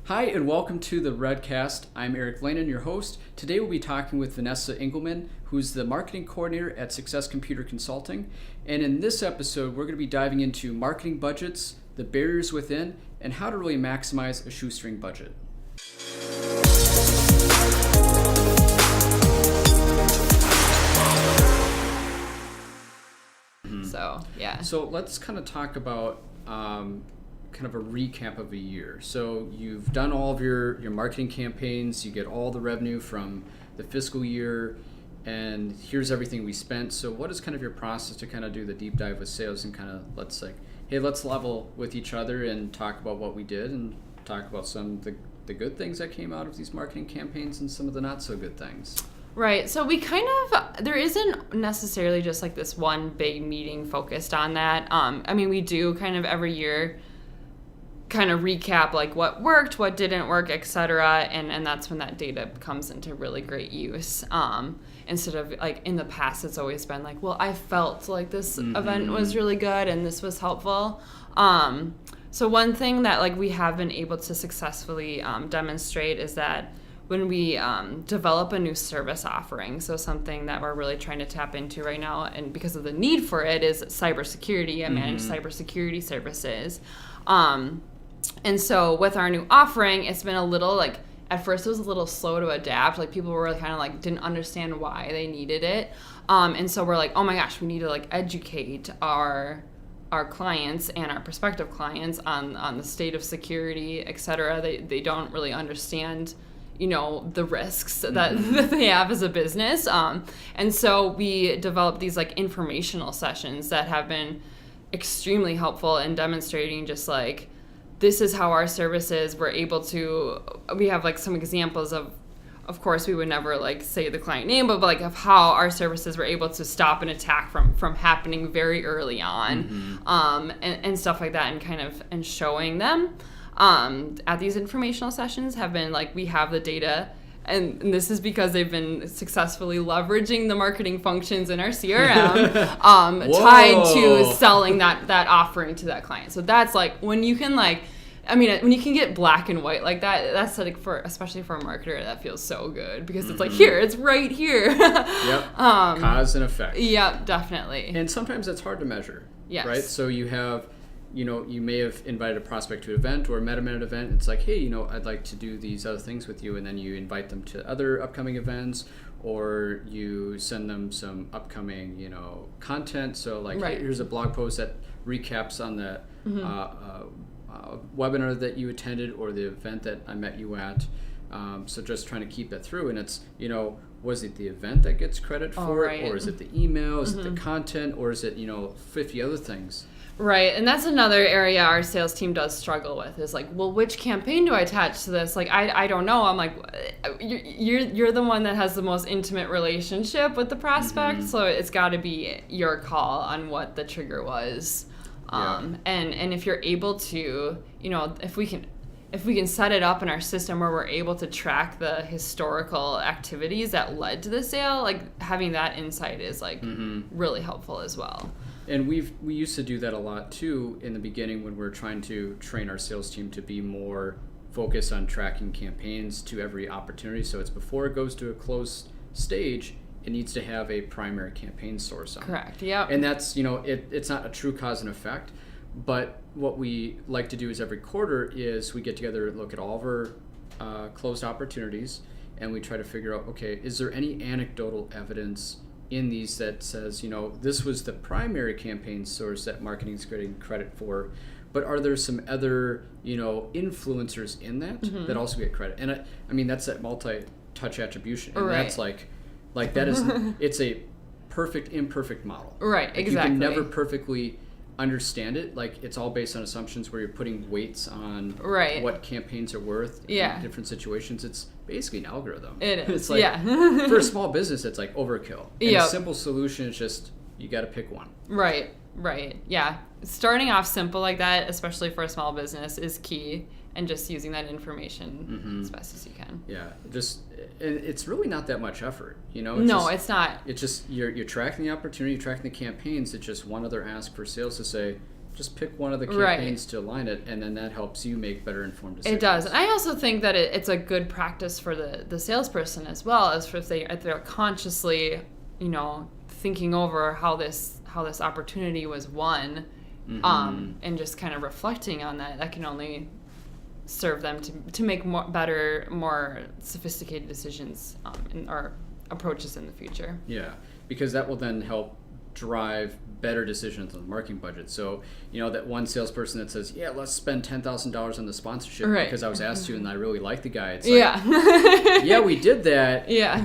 Hi, and welcome to the Redcast. I'm Eric Lanin, your host. Today we'll be talking with Vanessa Engelman, who's the marketing coordinator at Success Computer Consulting. And in this episode, we're going to be diving into marketing budgets, the barriers within, and how to really maximize a shoestring budget. So let's kind of talk about kind of a recap of a year. So you've done all of your marketing campaigns, you get all the revenue from the fiscal year, and here's everything we spent. So what is kind of your process to kind of do the deep dive with sales and kind of let's level with each other and talk about what we did and talk about some of the good things that came out of these marketing campaigns and some of the not so good things. Right. So we there isn't necessarily just like this one big meeting focused on that. We do kind of every year kind of recap like what worked, what didn't work, etc. And that's when that data comes into really great use. Instead of like in the past, it's always been like, well, I felt like this event was really good and this was helpful. So one thing that like we have been able to successfully demonstrate is that when we develop a new service offering, so something that we're really trying to tap into right now, and because of the need for it, is cybersecurity and managed cybersecurity services. And so with our new offering, it's been a little like, at first it was a little slow to adapt. Like people were kind of like, didn't understand why they needed it. And so we're like, oh my gosh, we need to like educate our clients and our prospective clients on the state of security, et cetera. They don't really understand the risks that they have as a business. And so we developed these like informational sessions that have been extremely helpful in demonstrating just like, this is how our services were able to, we have like some examples of course we would never like say the client name, but like of how our services were able to stop an attack from happening very early on, and stuff like that, and kind of, and showing them. At these informational sessions have been like, we have the data, and this is because they've been successfully leveraging the marketing functions in our CRM, tied to selling that offering to that client. So that's like, when you can like, when you can get black and white like that, that's like especially for a marketer, that feels so good because it's like, here, it's right here. Yep. Cause and effect. Yep, definitely. And sometimes that's hard to measure. Yes. Right? So you have, you may have invited a prospect to an event or met them at an event. It's like, hey, I'd like to do these other things with you. And then you invite them to other upcoming events, or you send them some upcoming, content. So like, right. Hey, here's a blog post that recaps on the webinar that you attended or the event that I met you at. So just trying to keep that through. And it's, was it the event that gets credit for it? Or is it the email? Is it the content? Or is it, 50 other things? Right, and that's another area our sales team does struggle with, is like, well, which campaign do I attach to this? Like, I don't know. I'm like, you're the one that has the most intimate relationship with the prospect, so it's got to be your call on what the trigger was. And if you're able to, if we can set it up in our system where we're able to track the historical activities that led to the sale, like having that insight is like really helpful as well. And we used to do that a lot too in the beginning when we were trying to train our sales team to be more focused on tracking campaigns to every opportunity. So it's before it goes to a closed stage, it needs to have a primary campaign source on it. Correct, yeah. And that's, it's not a true cause and effect, but what we like to do is every quarter is we get together and look at all of our closed opportunities, and we try to figure out, okay, is there any anecdotal evidence in these that says, this was the primary campaign source that marketing is getting credit for, but are there some other, influencers in that that also get credit? And that's that multi-touch attribution, and that's like that is, it's a perfect imperfect model. Right, like exactly. You can never perfectly understand it. Like, it's all based on assumptions where you're putting weights on what campaigns are worth in different situations. It's basically an algorithm. It is. It's like, for a small business, it's like overkill. And a simple solution is just, you got to pick one. Right. Yeah. Starting off simple like that, especially for a small business, is key. And just using that information as best as you can. Yeah. It's really not that much effort, It's not. It's just, you're tracking the opportunity, you're tracking the campaigns. It's just one other ask for sales to say, just pick one of the campaigns to align it, and then that helps you make better informed decisions. It does. And I also think that it's a good practice for the salesperson as well, as if they're consciously, thinking over how this opportunity was won, and just kind of reflecting on that. That can only serve them to make more sophisticated decisions or approaches in the future. Yeah, because that will then help drive better decisions on the marketing budget. So, that one salesperson that says, yeah, let's spend $10,000 on the sponsorship because I was asked to and I really like the guy. It's like, yeah, we did that. Yeah.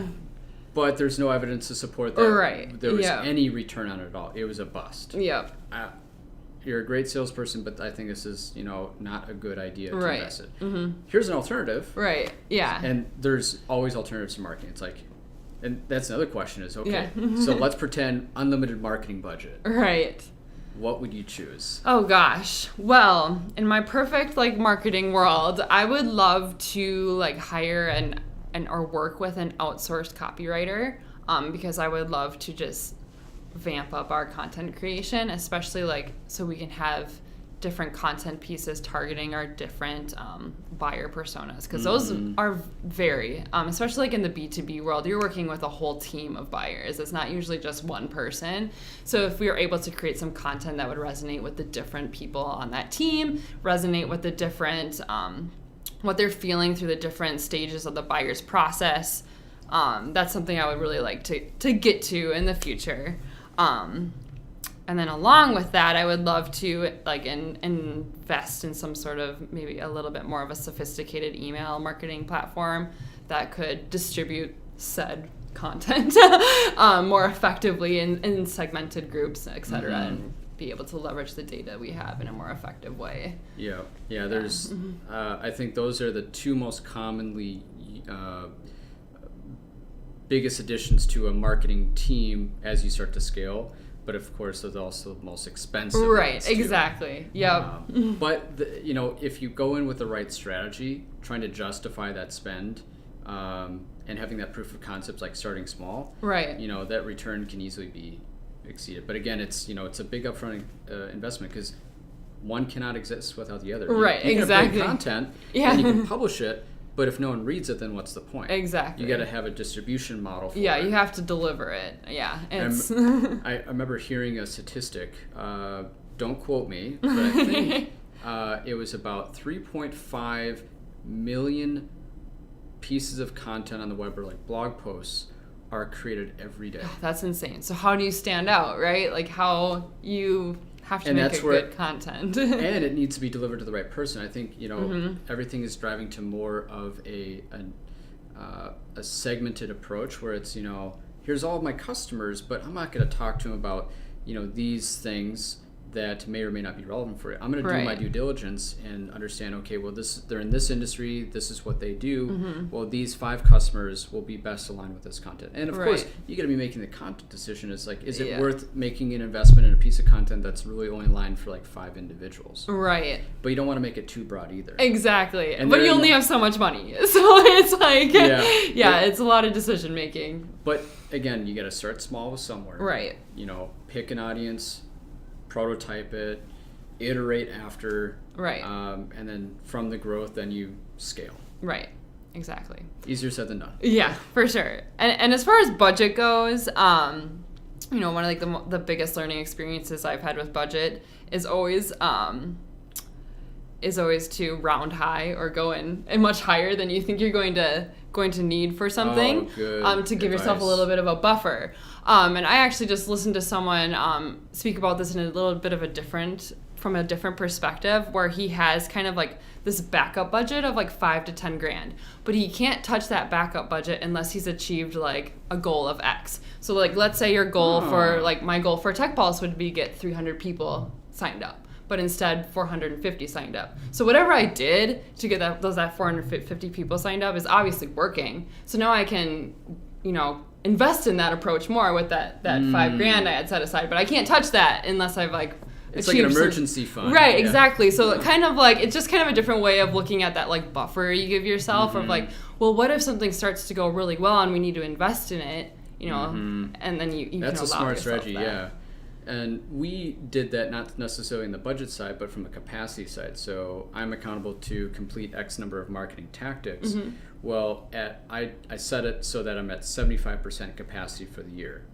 But there's no evidence to support that there was any return on it at all. It was a bust. Yeah. You're a great salesperson, but I think this is, not a good idea to invest it. Mm-hmm. Here's an alternative. Right. Yeah. And there's always alternatives to marketing. It's like, and that's another question is, okay, so let's pretend unlimited marketing budget. Right. What would you choose? Oh gosh. Well, in my perfect marketing world, I would love to hire or work with an outsourced copywriter, because I would love to just vamp up our content creation, especially so we can have different content pieces targeting our different buyer personas, because those are vary, especially in the B2B world. You're working with a whole team of buyers. It's not usually just one person. So if we were able to create some content that would resonate with the different people on that team, resonate with the different what they're feeling through the different stages of the buyer's process, that's something I would really like to get to in the future. And then along with that, I would love to invest in some sort of maybe a little bit more of a sophisticated email marketing platform that could distribute said content more effectively in segmented groups, et cetera, and be able to leverage the data we have in a more effective way. Yeah. There's, I think those are the two most commonly biggest additions to a marketing team as you start to scale. But of course, those are also the most expensive. Right, exactly. Yep. But if you go in with the right strategy, trying to justify that spend, and having that proof of concept, starting small, right? That return can easily be exceeded. But again, it's a big upfront investment because one cannot exist without the other. Right, you exactly. Can have great content, and you can publish it. But if no one reads it, then what's the point? Exactly. You got to have a distribution model for it. Yeah, you have to deliver it. Yeah. I remember hearing a statistic. Don't quote me, but I think it was about 3.5 million pieces of content on the web, or blog posts, are created every day. That's insane. So how do you stand out, right? How you have to make good content. And it needs to be delivered to the right person. I think, everything is driving to more of a segmented approach where it's, here's all of my customers, but I'm not going to talk to them about, these things that may or may not be relevant for it. I'm going to do my due diligence and understand, okay, well, they're in this industry, this is what they do. Well, these 5 customers will be best aligned with this content. And of course, you got to be making the content decision. It's is it worth making an investment in a piece of content that's really only aligned for 5 individuals? Right. But you don't want to make it too broad either. Exactly. But you only have so much money. So it's it's a lot of decision making. But again, you got to start small with somewhere. Right. Pick an audience, prototype it, iterate after, right, and then from the growth, then you scale. Right, exactly. Easier said than done. Yeah, for sure. And as far as budget goes, one of the biggest learning experiences I've had with budget is always to round high or go in much higher than you think you're going to need for something, to give yourself a little bit of a buffer. And I actually just listened to someone speak about this in a little bit of from a different perspective, where he has kind of this backup budget of $5 to $10,000, but he can't touch that backup budget unless he's achieved a goal of X. So let's say your goal for my goal for Tech Pulse would be get 300 people signed up, but instead 450 signed up. So whatever I did to get that 450 people signed up is obviously working. So now I can, invest in that approach more with that $5,000 I had set aside, but I can't touch that unless I've it's like an emergency fund. Right, exactly. So kind of it's just kind of a different way of looking at that buffer you give yourself of well, what if something starts to go really well and we need to invest in it, and then you That's can a smart strategy, yeah. And we did that not necessarily in the budget side, but from a capacity side. So I'm accountable to complete X number of marketing tactics. Mm-hmm. Well, I set it so that I'm at 75% capacity for the year.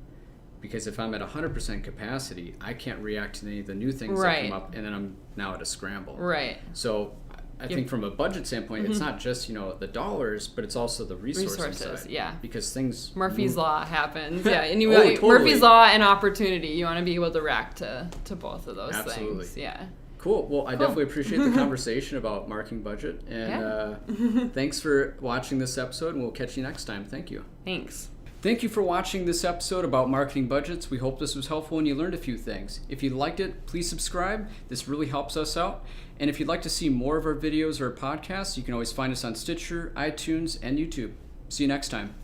Because if I'm at 100% capacity, I can't react to any of the new things that come up, and then I'm now at a scramble. Right. So I think from a budget standpoint, it's not just, the dollars, but it's also the resources side. Yeah. Because things Murphy's Law happens. Yeah. And you totally. Murphy's Law and opportunity. You want to be able to react to both of those Absolutely. things. Yeah. Cool. Well, I definitely appreciate the conversation about marketing budget. And thanks for watching this episode, and we'll catch you next time. Thank you. Thanks. Thank you for watching this episode about marketing budgets. We hope this was helpful and you learned a few things. If you liked it, please subscribe. This really helps us out. And if you'd like to see more of our videos or podcasts, you can always find us on Stitcher, iTunes, and YouTube. See you next time.